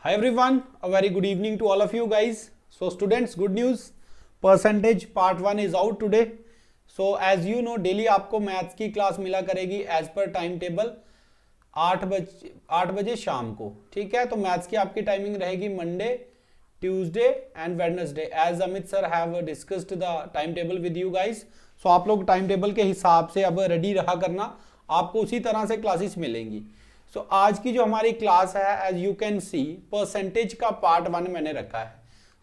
Hi everyone, a very good evening to all of you guys. So students, good news, percentage part 1 is out today. So as you know, daily आपको maths की class मिला करेगी as per time table 8 बजे शाम को. ठीक है, तो मैथ्स की आपकी टाइमिंग रहेगी Monday, Tuesday and Wednesday as Amit sir have discussed the time table with you guys. So आप लोग टाइम टेबल के हिसाब से अब रेडी रहा करना, आपको उसी तरह से क्लासेस मिलेंगी. सो आज की जो हमारी क्लास है, as you can see, percentage का पार्ट 1 मैंने रखा है.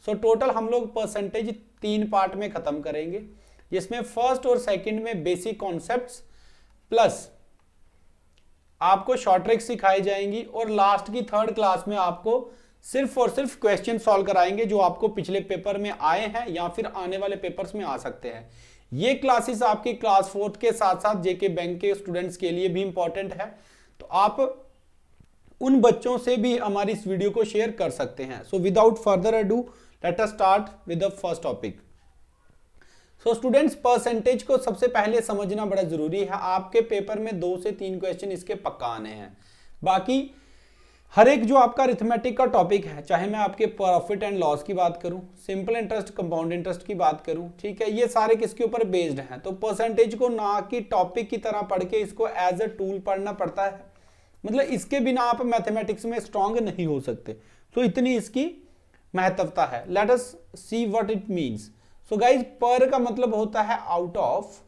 सो टोटल हम लोग परसेंटेज 3 पार्ट में खत्म करेंगे, जिसमें फर्स्ट और सेकंड में बेसिक कॉन्सेप्ट्स प्लस आपको शॉर्ट ट्रिक्स सिखाई जाएंगी, और लास्ट की थर्ड क्लास में आपको सिर्फ और सिर्फ क्वेश्चन सॉल्व कराएंगे जो आपको पिछले पेपर में आए हैं या फिर आने वाले पेपर्स में आ सकते हैं. ये क्लासेस आपकी क्लास 4 के साथ साथ जेके बैंक के स्टूडेंट्स के लिए भी इंपॉर्टेंट है, तो आप उन बच्चों से भी हमारी इस वीडियो को शेयर कर सकते हैं. So without further ado let us start with the first topic. So students, percentage को सबसे पहले समझना बड़ा जरूरी है. आपके पेपर में 2 से 3 क्वेश्चन इसके पक्का आने हैं. बाकी हर एक जो आपका अरिथमेटिक का टॉपिक है, चाहे मैं आपके प्रॉफिट एंड लॉस की बात करूं, सिंपल इंटरेस्ट, कंपाउंड इंटरेस्ट की बात करूं, ठीक है, ये सारे किसके ऊपर बेस्ड हैं. तो परसेंटेज को ना कि टॉपिक की तरह पढ़ के इसको एज अ टूल पढ़ना पड़ता है. मतलब इसके बिना आप मैथमेटिक्स में स्ट्रांग नहीं हो सकते. तो इतनी इसकी महत्वता है. Let us see what it means. So guys, पर का मतलब होता है आउट ऑफ,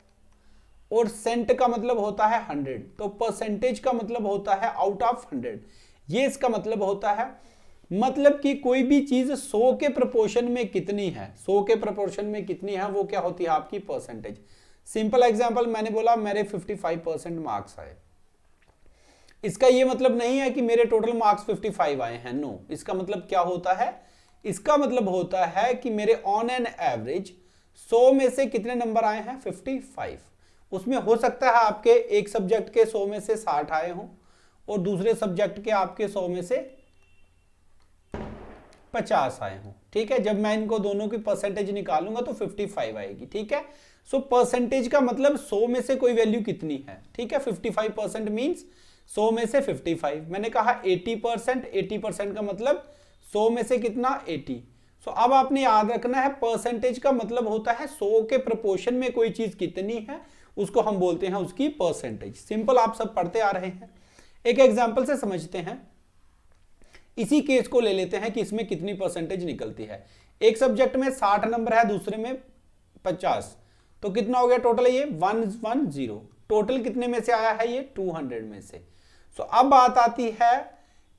और सेंट का मतलब होता है 100. तो परसेंटेज का मतलब होता है आउट ऑफ 100. ये इसका मतलब होता है, मतलब कि कोई भी चीज 100 के प्रोपोर्शन में कितनी है, 100 के प्रोपोर्शन में कितनी है, वो क्या होती है आपकी परसेंटेज. सिंपल एग्जांपल, मैंने बोला मेरे 55% मार्क्स आए. इसका ये मतलब नहीं है कि मेरे टोटल मार्क्स 55 आए हैं. नो, इसका मतलब क्या होता है, इसका मतलब होता है कि मेरे ऑन एन एवरेज 100 में से कितने नंबर आए हैं, 55. उसमें हो सकता है आपके एक सब्जेक्ट के 100 में से 60 आए हों, और दूसरे सब्जेक्ट के आपके 100 में से 50 आए हों. ठीक है, जब मैं इनको दोनों की परसेंटेज निकालूंगा तो 55 आएगी. ठीक है, सो परसेंटेज का मतलब 100 में से कोई वैल्यू कितनी है. ठीक है, 55% मींस 100 में से 55. मैंने कहा 80%, 80% का मतलब 100 में से कितना, 80. सो अब आपने याद रखना है, परसेंटेज का मतलब होता है 100 के प्रोपोर्शन में कोई चीज कितनी है, उसको हम बोलते हैं उसकी परसेंटेज. सिंपल, आप सब पढ़ते आ रहे हैं. एक एग्जांपल से समझते हैं. इसी केस को ले लेते हैं कि इसमें कितनी परसेंटेज निकलती है. एक सब्जेक्ट में 60 नंबर है, दूसरे में 50. तो कितना हो गया टोटल, ये 110. टोटल कितने में से आया है, ये 200 में से. सो अब बात आती है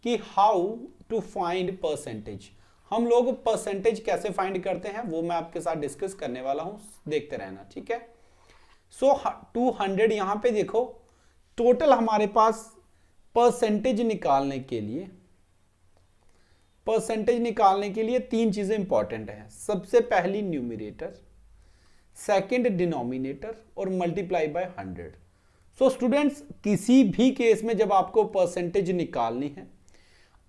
कि हाउ टू फाइंड परसेंटेज. हम लोग परसेंटेज कैसे फाइंड करते हैं वो मैं आपके साथ डिस्कस करने वाला हूं, देखते रहना. ठीक है, सो 200 यहां पे देखो, टोटल हमारे पास परसेंटेज निकालने के लिए 3 चीजें इंपॉर्टेंट हैं. सबसे पहली न्यूमरेटर, सेकंड डिनोमिनेटर, और मल्टीप्लाई बाय 100. सो स्टूडेंट्स, किसी भी केस में जब आपको परसेंटेज निकालनी है,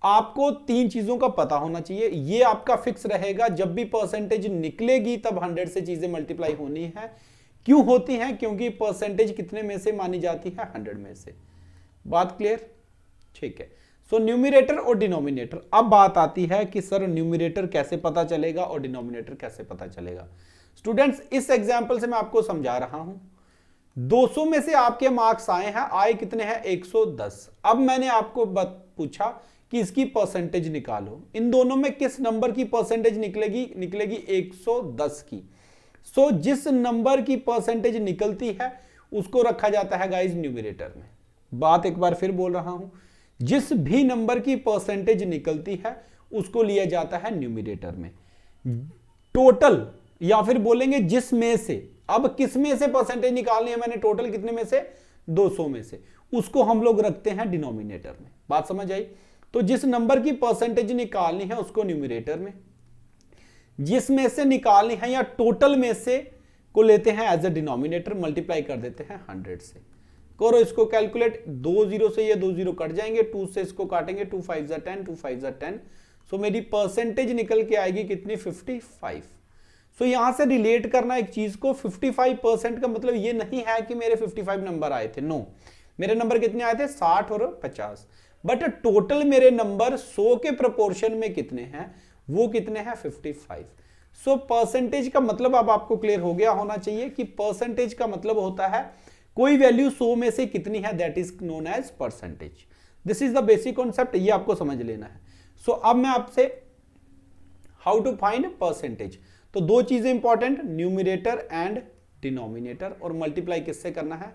आपको 3 चीजों का पता होना चाहिए. ये आपका फिक्स रहेगा, जब भी परसेंटेज निकलेगी तब 100 से चीजें मल्टीप्लाई होनी है. क्यों होती हैं, क्योंकि परसेंटेज कितने में से मानी जाती है, 100 में से. बात क्लियर. ठीक है, सो न्यूमरेटर और डिनोमिनेटर. अब बात आती है कि सर न्यूमरेटर कैसे पता चलेगा और डिनोमिनेटर कैसे पता चलेगा. स्टूडेंट्स, इस एग्जांपल से मैं आपको समझा रहा हूं. 200 में से आपके मार्क्स आए हैं, आए कितने हैं, 110. अब मैंने आपको पूछा कि इसकी परसेंटेज निकालो. इन दोनों में किस नंबर की परसेंटेज निकलेगी, 110 की. सो जिस नंबर की परसेंटेज निकलती है उसको रखा जाता है गाइस न्यूमरेटर में. बात एक बार फिर बोल रहा हूं, जिस भी नंबर की परसेंटेज निकलती है उसको लिया जाता है न्यूमरेटर में. टोटल, या फिर बोलेंगे जिस में से, अब किस में से परसेंटेज निकालनी है, मैंने टोटल कितने में से, 200 में से, उसको हम लोग रखते हैं डिनोमिनेटर में. बात समझ आई. तो जिस नंबर की परसेंटेज निकालनी है उसको न्यूमरेटर में, जिस में से निकालनी है या टोटल में से को लेते हैं एज अ डिनोमिनेटर, मल्टीप्लाई कर देते हैं 100 से. करो इसको कैलकुलेट. 2 0 से ये 2 0 कट जाएंगे, 2 से इसको काटेंगे, 2 5 जा 10, 2 5 जा 10. सो मेरी परसेंटेज निकल के आएगी कितनी, 55. सो यहां से रिलेट करना एक चीज को, 55% का मतलब ये नहीं है कि मेरे 55 नंबर आए थे. नो, मेरे नंबर कितने आए थे, 60 और 50. बट टोटल मेरे नंबर 100 के प्रोपोर्शन में कितने हैं, वो कितने हैं 55। सो परसेंटेज का मतलब अब आपको क्लियर हो गया होना चाहिए कि परसेंटेज का मतलब होता है कोई वैल्यू 100 में से कितनी है, that is known as percentage. This is the basic concept, ये आपको समझ लेना है। सो अब मैं आपसे हाउ टू फाइंड परसेंटेज, तो दो चीजें इंपॉर्टेंट, न्यूमरेटर एंड डिनोमिनेटर, और मल्टीप्लाई किससे करना है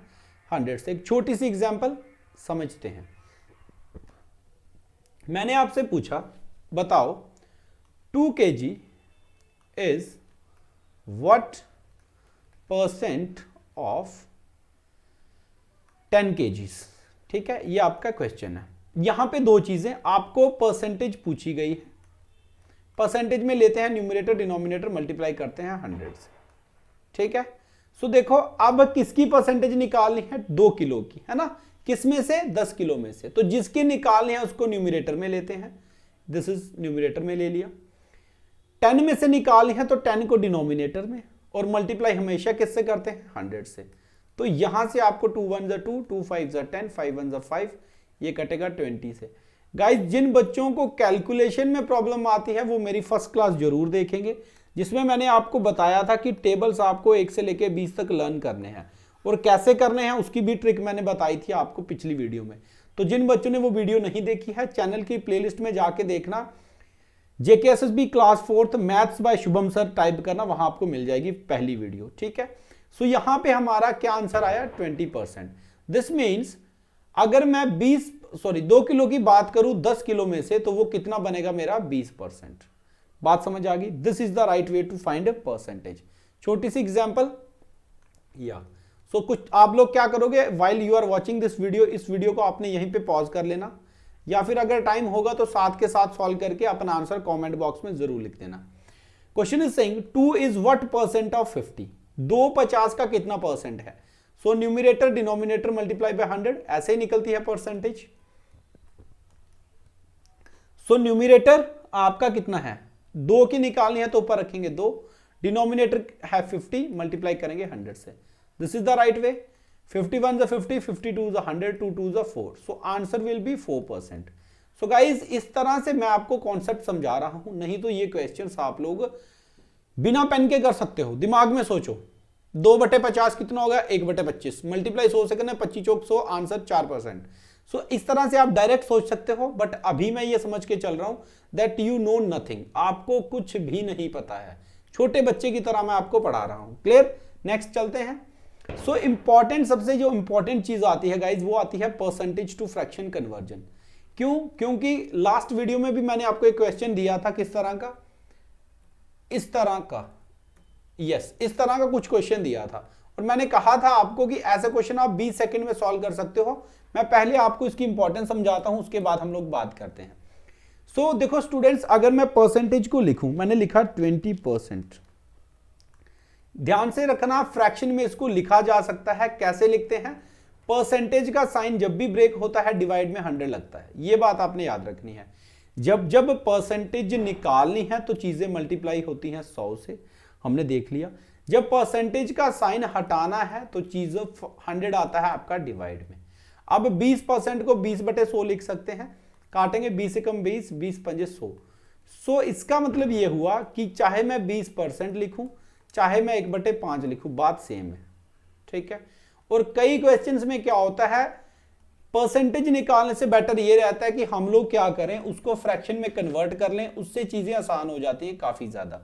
100 से। एक छोटी सी एग्जांपल समझते हैं। मैंने आपसे पूछा बताओ 2 kg is what percent of 10 kgs। ठीक है, ये आपका क्वेश्चन है। यहां पे दो चीजें आपको परसेंटेज पूछी गई है, परसेंटेज में लेते हैं न्यूमरेटर डिनोमिनेटर मल्टीप्लाई करते हैं 100 से। ठीक है, सो देखो अब किसकी परसेंटेज निकालनी है, 2 किलो की, है ना, किस में से 10 किलो में से, तो जिसके निकालने हैं उसको न्यूमरेटर में लेते हैं, दिस इज न्यूमरेटर में ले लिया। 10 में से निकालनी है तो 10 को डिनोमिनेटर में, और मल्टीप्लाई हमेशा किससे करते हैं 100 से। तो यहां से आपको 2 1 जा 2, 2 5 जा 10, 5 1 जा 5, ये कटेगा 20 से। गाइस जिन बच्चों को कैलकुलेशन में प्रॉब्लम आती है वो मेरी फर्स्ट क्लास जरूर देखेंगे, जिसमें मैंने आपको बताया था कि टेबल्स आपको 1 से लेकर 20 तक लर्न करने हैं, और कैसे करने हैं उसकी भी ट्रिक मैंने बताई थी आपको पिछली वीडियो में। तो जिन बच्चों ने वो वीडियो नहीं देखी है, चैनल की प्लेलिस्ट में जाके देखना, JKSSB class 4th maths by Shubham sir type करना, वहां आपको मिल जाएगी पहली वीडियो। ठीक है, सो यहां पे हमारा क्या आंसर आया 20%। दिस मीन्स अगर मैं 2 किलो की बात करूं 10 किलो में से, तो वो कितना बनेगा मेरा 20%। बात समझ आ गई, this is the right way to find percentage. छोटी सी एग्जांपल या सो कुछ आप लोग क्या करोगे, while you are watching this video, इस वीडियो को आपने यहीं पे पॉज कर लेना, या फिर अगर टाइम होगा तो साथ के साथ सॉल्व करके अपना आंसर कमेंट बॉक्स में जरूर लिख देना। Question is saying 2 is what percent of 50, 2 50 का कितना परसेंट है। So numerator denominator multiply by 100, ऐसे ही निकलती है परसेंटेज। सो न्यूमरेटर आपका कितना है, 2 की निकालनी है तो ऊपर रखेंगे 2, डिनोमिनेटर है 50 मल्टीप्लाई करेंगे 100 से, this is the right way. 51 is 50, 52 is 100, 2 2 is 4, so answer will be 4%। so guys इस तरह से मैं आपको कॉन्सेप्ट समझा रहा हूं, नहीं तो ये क्वेश्चंस आप लोग बिना पेन के कर सकते हो, दिमाग में सोचो 2/50 कितना होगा 1/25, मल्टीप्लाई 100 से करना 25 चौक 100, आंसर 4%। सो इस तरह से आप डायरेक्ट सोच सकते हो, बट अभी मैं ये समझ के चल रहा हूं दैट यू नो नथिंग, आपको कुछ भी नहीं पता है, छोटे बच्चे की तरह मैं आपको पढ़ा रहा हूं। क्लियर, नेक्स्ट चलते हैं। सो इंपॉर्टेंट, सबसे जो इंपॉर्टेंट चीज आती है गाइज, वो आती है परसेंटेज टू फ्रैक्शन कन्वर्जन। क्यों, क्योंकि लास्ट वीडियो में भी मैंने आपको एक क्वेश्चन दिया था, किस तरह का, इस तरह का, यस इस तरह का कुछ क्वेश्चन दिया था, और मैंने कहा था आपको कि ऐसे क्वेश्चन आप 20 सेकंड में सॉल्व कर सकते हो। मैं पहले आपको इसकी इंपॉर्टेंस समझाता हूं, उसके बाद हम लोग बात करते हैं। सो देखो स्टूडेंट्स, अगर मैं परसेंटेज को लिखूं, मैंने लिखा 20%, ध्यान से रखना फ्रैक्शन में इसको लिखा जा सकता है, कैसे लिखते हैं, परसेंटेज का साइन जब भी ब्रेक होता है डिवाइड में 100 लगता है, ये बात आपने याद रखनी है। जब जब परसेंटेज निकालनी है तो चीजें मल्टीप्लाई होती हैं 100 से, हमने देख लिया। जब परसेंटेज का साइन हटाना है तो चीज 100 आता है आपका डिवाइड में। अब 20% को 20/100 लिख सकते हैं, काटेंगे 20 से कम 20, 20 पंजे 100। सो इसका मतलब ये हुआ कि चाहे मैं 20% लिखूं, चाहे मैं 1/5 लिखूं, बात सेम है। ठीक है, और कई क्वेश्चंस में क्या होता है, परसेंटेज निकालने से बेटर ये रहता है कि हम लोग क्या करें, उसको फ्रैक्शन में कन्वर्ट कर लें, उससे चीजें आसान हो जाती हैं काफी ज्यादा।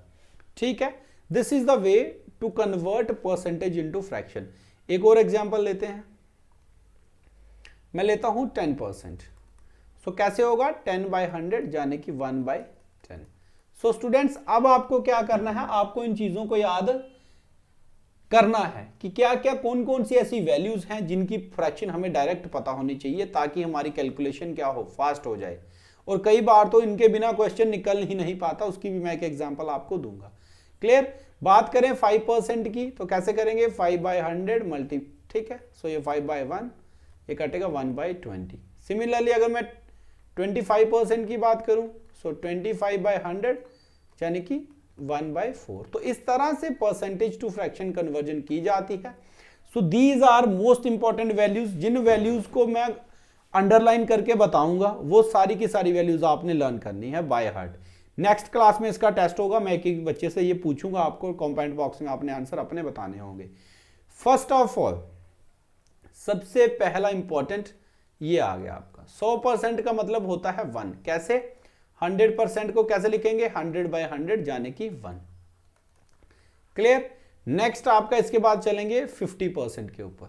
ठीक है, this is the way to convert percentage into fraction. एक और एग्जांपल लेते हैं, मैं लेता हूं 10%। सो कैसे होगा, 10/100 यानी कि 1/10। सो स्टूडेंट्स, अब आपको क्या करना है, आपको इन चीजों को याद करना है कि क्या क्या कौन कौन सी ऐसी वैल्यूज हैं जिनकी फ्रैक्शन हमें डायरेक्ट पता होनी चाहिए, ताकि हमारी कैलकुलेशन क्या हो, फास्ट हो जाए। और कई बार तो इनके बिना क्वेश्चन निकल ही नहीं पाता, उसकी भी मैं एक एग्जांपल आपको दूंगा। क्लियर, बात करें 5% की, तो कैसे करेंगे, 5/100 मल्टी, ठीक है, सो ये 5/1, ये कटेगा 1/20। सिमिलरली अगर मैं 25% की बात करूं, सो 25/100 यानी कि 1/4। तो इस तरह से परसेंटेज टू फ्रैक्शन कन्वर्जन की जाती है। So these are most important values, जिन वैल्यूज को मैं अंडरलाइन करके बताऊंगा, वो सारी की सारी वैल्यूज आपने लर्न करनी है बाय हार्ट। नेक्स्ट क्लास में इसका टेस्ट होगा, मैं एक एक बच्चे से ये पूछूंगा, आपको कमेंट बॉक्स में आपने आंसर अपने बताने होंगे। फर्स्ट ऑफ ऑल सबसे पहला इंपॉर्टेंट ये आ गया आपका 100% का मतलब होता है 1। कैसे? 100% को कैसे लिखेंगे? 100/100 जाने की 1। क्लियर? नेक्स्ट आपका इसके बाद चलेंगे 50% के ऊपर।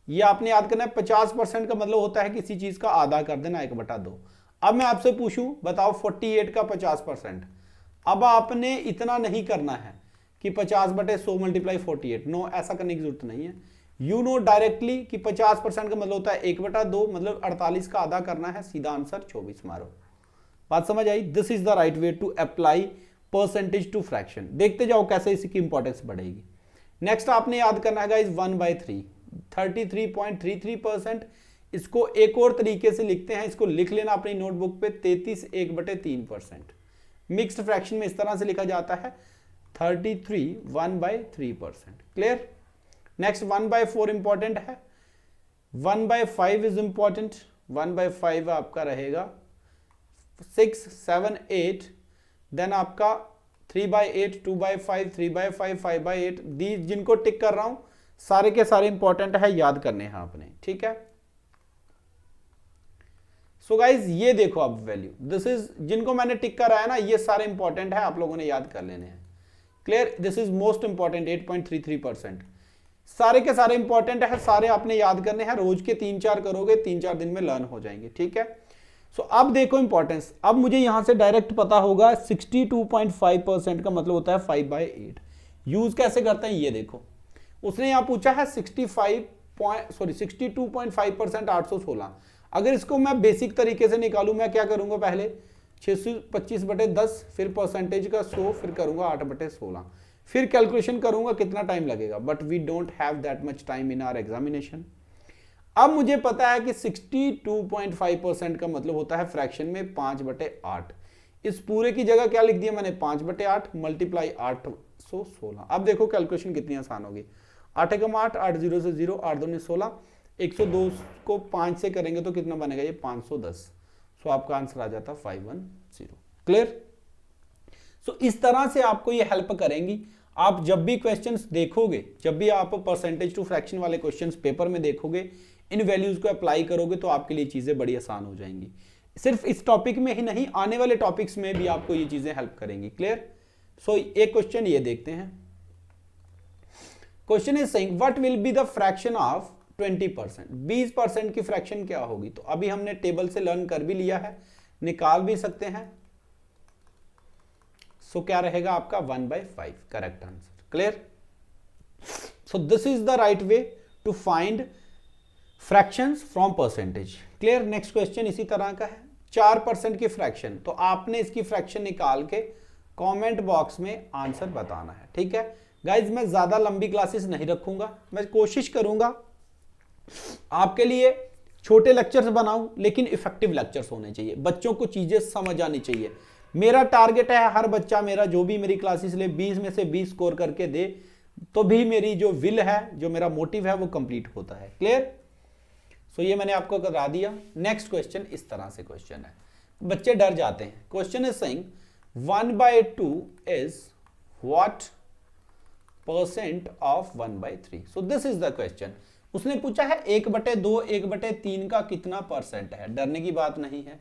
ये आपने याद करना है, 50% का मतलब होता है किसी चीज का आधा कर देना 1/2। अब मैं आपसे पूछूं, बताओ 48 का 50%। अब आपने इतना नहीं करना है कि 50/100 मल्टीप्लाई 48, नो, ऐसा करने की जरूरत नहीं है। यू नो डायरेक्टली कि 50% का मतलब होता है 1/2, मतलब 48 का आधा करना है, सीधा आंसर 24 मारो। बात समझ आई? This is the right way to apply percentage to fraction. देखते जाओ कैसे इसकी इंपॉर्टेंस बढ़ेगी। नेक्स्ट आपने याद करना है गाइस 1/3, 33.33%। इसको एक और तरीके से लिखते हैं, इसको लिख लेना अपनी नोटबुक पे, 33 1/3%। मिक्स्ड फ्रैक्शन में इस तरह से लिखा जाता है 33 1/3%। क्लियर? नेक्स्ट 1/4 इंपॉर्टेंट है, 1/5 इज इंपॉर्टेंट। 1/5 आपका रहेगा 6 7 8, देन आपका 3/8 2/5 3/5 5/8। दी जिनको टिक कर रहा हूं सारे के सारे इंपॉर्टेंट है, याद करने हैं आपने, ठीक है। सो गाइज ये देखो अब वैल्यू, दिस इज जिनको मैंने टिक कराया ना, ये सारे इंपॉर्टेंट है, आप लोगों ने याद कर लेने हैं। Clear? This is most important 8.33%। सारे के सारे इंपॉर्टेंट है, सारे आपने याद करने हैं, रोज के 3-4 करोगे, 3-4 दिन में लर्न हो जाएंगे, ठीक है। सो अब देखो इंपॉर्टेंस, अब मुझे यहां से डायरेक्ट पता होगा 62.5% का मतलब होता है 5/8। यूज कैसे करते हैं ये देखो, उसने यहां पूछा है 62.5% 816। अगर इसको मैं बेसिक तरीके से निकालूं, मैं क्या करूंगा, पहले 625/10, फिर परसेंटेज का 100, फिर करूंगा 8/16, फिर कैलकुलेशन करूंगा, कितना टाइम लगेगा। But we don't have that much time in our examination. अब मुझे पता है कि 62.5% का मतलब होता है फ्रैक्शन में 5/8। इस पूरे की जगह क्या लिख दिया मैंने, 5/8 मल्टीप्लाई 816। अब देखो कैलकुलेशन कितनी आसान होगी। 8 एकम 8, 8 0 से 0, 8 दूनी 16, 102 को 5 से करेंगे तो कितना बनेगा, ये 510। सो आपका आंसर आ जाता 510। क्लियर? सो इस तरह से आपको ये हेल्प करेंगी। आप जब भी क्वेश्चंस देखोगे, जब भी आप परसेंटेज टू फ्रैक्शन वाले क्वेश्चंस पेपर में देखोगे, इन वैल्यूज को अप्लाई करोगे तो आपके लिए चीजें बड़ी आसान हो जाएंगी। सिर्फ इस टॉपिक में ही नहीं, आने वाले टॉपिक्स में भी आपको ये चीजें हेल्प करेंगी। क्लियर? सो एक क्वेश्चन ये देखते हैं। Question is saying what will be the fraction of 20%। 20% की फ्रैक्शन क्या होगी? तो अभी हमने टेबल से लर्न कर भी लिया है, निकाल भी सकते हैं। सो क्या रहेगा आपका 1/5 correct answer. Clear? So this is the right way to find fractions from percentage. Clear? Next question इसी तरह का है, 4% की फ्रैक्शन। तो आपने इसकी फ्रैक्शन निकाल के कमेंट बॉक्स में आंसर बताना है, ठीक है गाइज। मैं ज्यादा लंबी क्लासेस नहीं रखूंगा, मैं कोशिश करूंगा आपके लिए छोटे लेक्चर्स बनाऊं, लेकिन इफेक्टिव लेक्चर्स होने चाहिए, बच्चों को चीजें समझ आनी चाहिए। मेरा टारगेट है हर बच्चा मेरा जो भी मेरी क्लासेस ले 20 में से 20 स्कोर करके दे, तो भी मेरी जो विल है, जो मेरा मोटिव है, वो कंप्लीट होता है। क्लियर? सो ये मैंने आपको करा दिया। नेक्स्ट क्वेश्चन इस तरह से क्वेश्चन है, बच्चे डर जाते हैं। Question is saying 1/2 is what % of 1/3। So this is the question. उसने पूछा है 1/2 1/3 का कितना परसेंट है। डरने की बात नहीं है,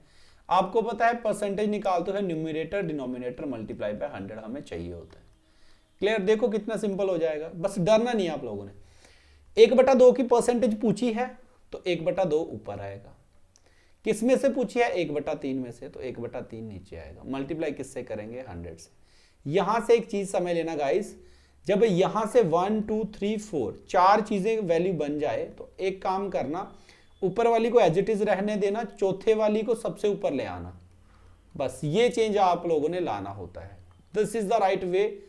आपको पता है परसेंटेज निकालते हैं न्यूमरेटर डिनोमिनेटर मल्टीप्लाई बाय 100 हमें चाहिए होता है। क्लियर? देखो कितना सिंपल हो जाएगा, बस डरना नहीं है आप लोगों ने। 1/2 की परसेंटेज पूछी है तो 1/2 ऊपर आएगा। किस में से पूछी है? 1/3 में से, तो 1/3 नीचे आएगा। मल्टीप्लाई किससे करेंगे? 100 से। यहां से एक चीज समझ लेना गाइस, जब यहां से 1 2 3 4 4 चीजें वैल्यू बन जाए तो एक काम करना, ऊपर वाली को एज इट इज रहने देना, चौथे वाली को सबसे ऊपर ले आना। बस ये चेंज आप लोगों ने लाना होता है। This is the right way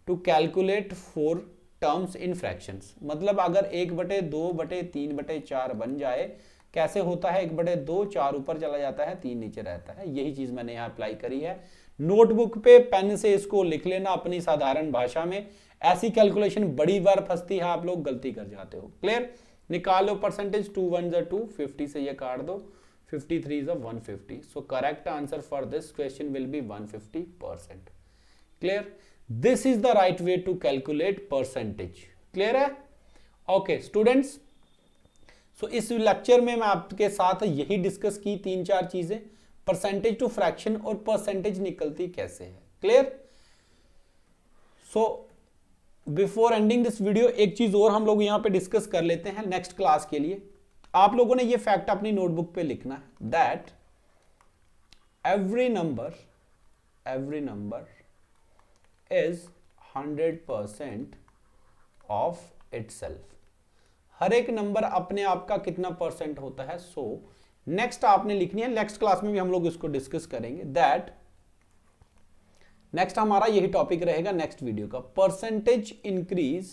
to calculate 4 terms in fractions. मतलब अगर 1/2/3/4 बन जाए, कैसे होता है? 1/2, 4 ऊपर चला जाता है, 3 नीचे रहता है। यही चीज मैंने यहां अप्लाई करी है। नोटबुक पे पेन से इसको लिख लेना अपनी साधारण भाषा में। ऐसी कैलकुलेशन बड़ी बार फंसती है, आप लोग गलती कर जाते हो। क्लियर? निकालो परसेंटेज, 2 1 जा 2, 50 से ये काट दो, 53 is 150. So correct answer for this question will be 150%. Clear? This is the right way to calculate percentage. Clear है? Okay, students. So इस लेक्चर में मैं आपके साथ यही डिस्कस की 3-4 चीजें, परसेंटेज टू फ्रैक्शन और परसेंटेज निकलती कैसे है. Clear? So before ending this video एक चीज और हम लोग यहां पे डिस्कस कर लेते हैं नेक्स्ट क्लास के लिए. आप लोगों ने ये फैक्ट अपनी नोटबुक पे लिखना है that every number is 100% of itself. हर एक नंबर अपने आप का कितना परसेंट होता है. सो नेक्स्ट आपने लिखनी है, नेक्स्ट क्लास में भी हम लोग इसको डिस्कस करेंगे. दैट नेक्स्ट हमारा यही टॉपिक रहेगा नेक्स्ट वीडियो का, परसेंटेज इंक्रीज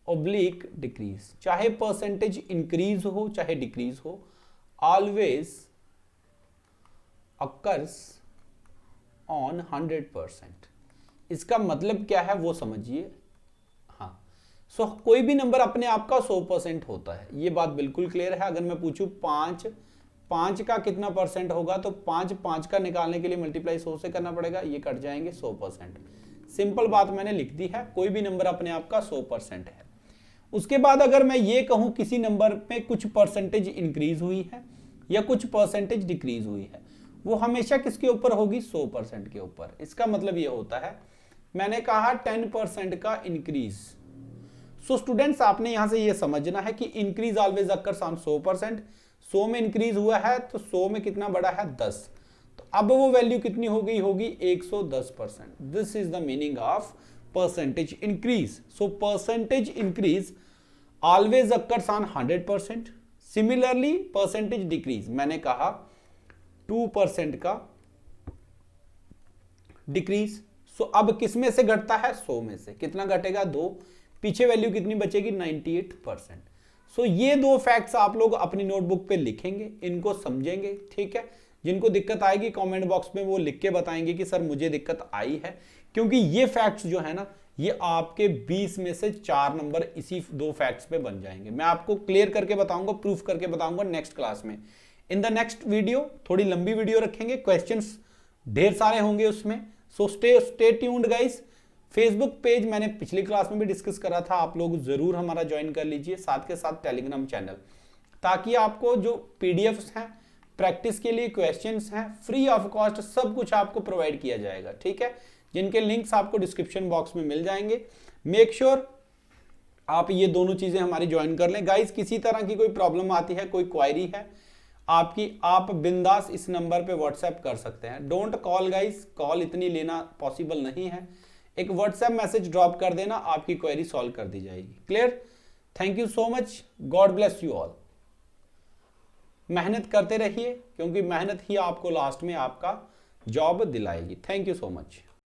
ऑब्लिक डिक्रीज. चाहे परसेंटेज इंक्रीज हो चाहे डिक्रीज हो, ऑलवेज अकर्स ऑन 100%. इसका मतलब क्या है वो समझिए. हाँ, सो कोई भी नंबर अपने आप का 100% होता है, ये बात बिल्कुल क्लियर है. अगर मैं पूछूं 5 का कितना परसेंट होगा, तो 5 का निकालने के लिए मल्टीप्लाई 100 से करना पड़ेगा, ये कट जाएंगे 100%. सिंपल बात मैंने लिख दी है, कोई भी नंबर अपने आप का 100% है. उसके बाद अगर मैं ये कहूं किसी नंबर में कुछ परसेंटेज इंक्रीज हुई है या कुछ परसेंटेज डिक्रीज हुई है, वो हमेशा किसके ऊपर होगी, 100% के ऊपर. इसका मतलब ये होता है, मैंने कहा 10% का इंक्रीज. सो स्टूडेंट्स आपने यहां से ये समझना है कि इंक्रीज ऑलवेज अकर्स ऑन 100%. 100 में इंक्रीज हुआ है तो 100 में कितना बड़ा है, 10. तो अब वो वैल्यू कितनी हो गई होगी, 110%. This is the meaning of percentage increase. So percentage increase always occurs on 100%. Similarly percentage decrease, मैंने कहा 2% का डिक्रीज. सो अब किस में से घटता है, 100 में से. कितना घटेगा, 2. पीछे वैल्यू कितनी बचेगी, 98%. सो ये दो फैक्ट्स आप लोग अपनी नोटबुक पे लिखेंगे, इनको समझेंगे. ठीक है, जिनको दिक्कत आएगी कमेंट बॉक्स में वो लिख के बताएंगे कि सर मुझे दिक्कत आई है, क्योंकि ये फैक्ट्स जो है ना, ये आपके 20 में से 4 नंबर इसी 2 फैक्ट्स पे बन जाएंगे. मैं आपको क्लियर करके बताऊंगा, प्रूफ करके बताऊंगा नेक्स्ट क्लास में. इन द नेक्स्ट वीडियो थोड़ी लंबी वीडियो रखेंगे, क्वेश्चंस ढेर सारे होंगे उसमें. So stay tuned guys. Facebook page मैंने पिछली क्लास में भी डिस्कस करा था, आप लोग जरूर हमारा ज्वाइन कर लीजिए. साथ के साथ टेलीग्राम चैनल, ताकि आपको जो पीडीएफ्स हैं, प्रैक्टिस के लिए क्वेश्चंस हैं, फ्री ऑफ कॉस्ट सब कुछ आपको प्रोवाइड किया जाएगा. ठीक है, जिनके लिंक्स आपको डिस्क्रिप्शन बॉक्स में मिल जाएंगे. मेक श्योर आप ये दोनों चीजें हमारी ज्वाइन कर लें. गाइस किसी तरह की कोई प्रॉब्लम आती है, कोई क्वायरी है आपकी, आप बिंदास इस नंबर पे व्हाट्सएप कर सकते हैं. डोंट कॉल गाइस, कॉल इतनी लेना पॉसिबल नहीं है. एक व्हाट्सएप मैसेज ड्रॉप कर देना, आपकी क्वेरी सॉल्व कर दी जाएगी. Clear? Thank you so much. God bless you all. मेहनत करते रहिए, क्योंकि मेहनत ही आपको लास्ट में आपका जॉब दिलाएगी. Thank you so much.